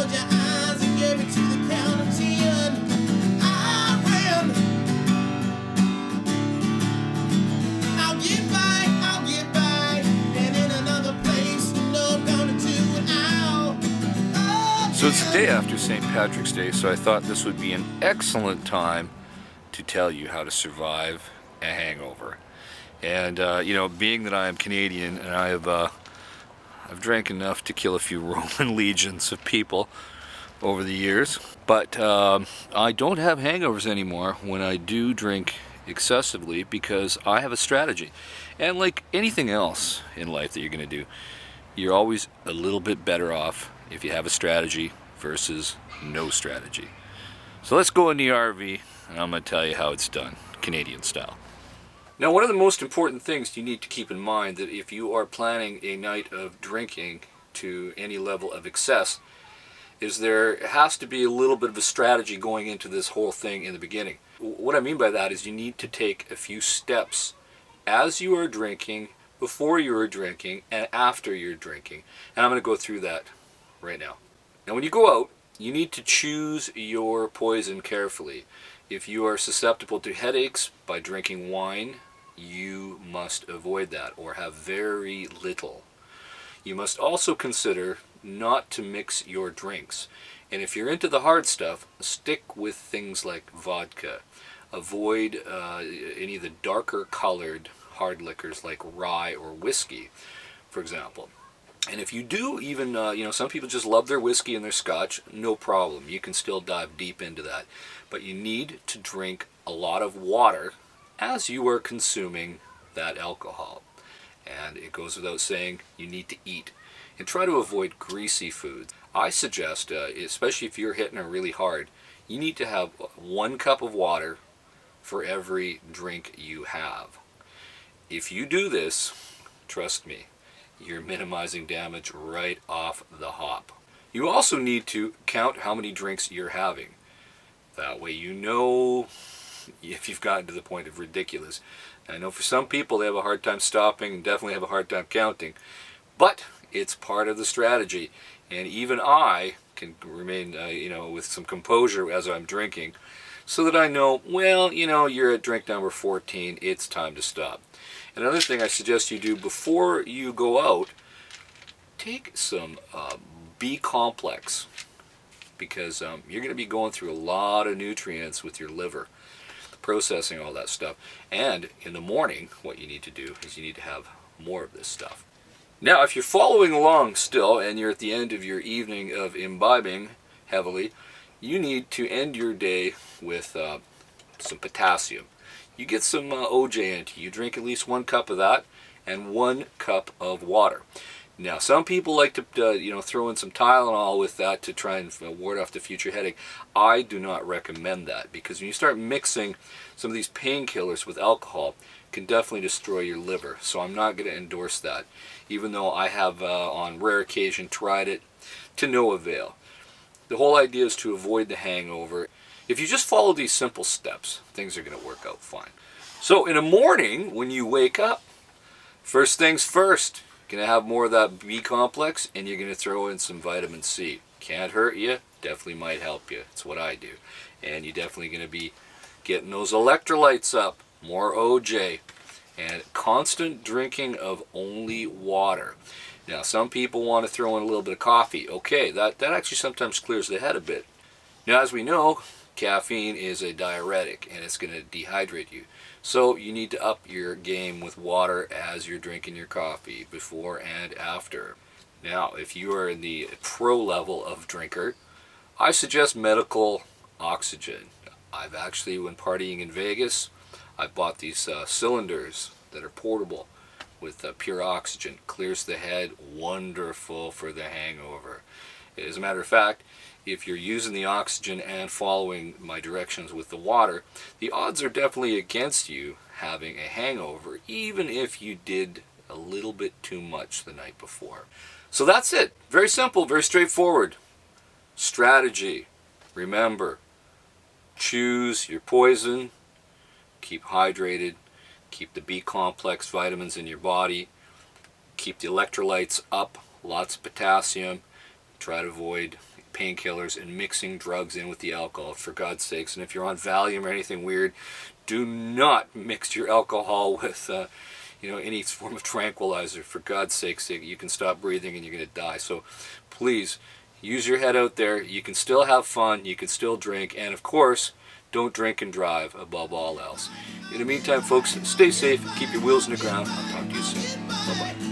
close your eyes and get me to the count of 10. I ran. I'll get by, and in another place, no, I'm gonna do it now. Oh, So it's the day after St. Patrick's Day, so I thought this would be an excellent time to tell you how to survive a hangover. And you know, being that I am Canadian and I've drank enough to kill a few Roman legions of people over the years, but I don't have hangovers anymore when I do drink excessively because I have a strategy. And like anything else in life that you're going to do, you're always a little bit better off if you have a strategy versus no strategy. So let's go in the RV and I'm going to tell you how it's done, Canadian style. Now, one of the most important things you need to keep in mind that if you are planning a night of drinking to any level of excess is there has to be a little bit of a strategy going into this whole thing in the beginning. What I mean by that is you need to take a few steps as you are drinking, before you are drinking, and after you're drinking. And I'm going to go through that right now. Now, when you go out, you need to choose your poison carefully. If you are susceptible to headaches by drinking wine, you must avoid that or have very little. You must also consider not to mix your drinks. And if you're into the hard stuff, stick with things like vodka. Avoid any of the darker colored hard liquors like rye or whiskey, for example. And if you do even, some people just love their whiskey and their scotch, no problem. You can still dive deep into that. But you need to drink a lot of water as you are consuming that alcohol. And it goes without saying, you need to eat. And try to avoid greasy foods. I suggest, especially if you're hitting it really hard, you need to have 1 cup of water for every drink you have. If you do this, trust me, you're minimizing damage right off the hop. You also need to count how many drinks you're having. That way you know if you've gotten to the point of ridiculous. I know for some people they have a hard time stopping and definitely have a hard time counting, but it's part of the strategy. And even I can remain, with some composure as I'm drinking, so that I know, well, you're at drink number 14, it's time to stop. Another thing I suggest you do before you go out, take some B-complex, because you're going to be going through a lot of nutrients with your liver, processing all that stuff. And in the morning, what you need to do is you need to have more of this stuff. Now, if you're following along still, and you're at the end of your evening of imbibing heavily, you need to end your day with some potassium. You get some OJ into you. You drink at least 1 cup of that and 1 cup of water. Now, some people like to throw in some Tylenol with that to try and ward off the future headache. I do not recommend that, because when you start mixing some of these painkillers with alcohol, it can definitely destroy your liver. So I'm not going to endorse that, even though I have on rare occasion tried it to no avail. The whole idea is to avoid the hangover. If you just follow these simple steps, things are going to work out fine. So in the morning, when you wake up, first things first, you're going to have more of that B complex, and you're going to throw in some vitamin C. Can't hurt you, definitely might help you. It's what I do. And you're definitely going to be getting those electrolytes up, more OJ, and constant drinking of only water. Now, some people want to throw in a little bit of coffee. Okay, that actually sometimes clears the head a bit. Now, as we know, caffeine is a diuretic, and it's going to dehydrate you. So you need to up your game with water as you're drinking your coffee, before and after. Now, if you are in the pro level of drinker, I suggest medical oxygen. I've actually, when partying in Vegas, I bought these cylinders that are portable with pure oxygen. Clears the head, wonderful for the hangover. As a matter of fact, if you're using the oxygen and following my directions with the water, the odds are definitely against you having a hangover, even if you did a little bit too much the night before. So that's it. Very simple, very straightforward. Strategy. Remember, choose your poison, keep hydrated, keep the B-complex vitamins in your body, keep the electrolytes up, lots of potassium, Try to avoid painkillers and mixing drugs in with the alcohol, for God's sakes. And if you're on Valium or anything weird, do not mix your alcohol with any form of tranquilizer. For God's sakes, you can stop breathing and you're going to die. So please, use your head out there. You can still have fun, you can still drink, and of course, don't drink and drive above all else. In the meantime, folks, stay safe, keep your wheels in the ground. I'll talk to you soon. Bye-bye.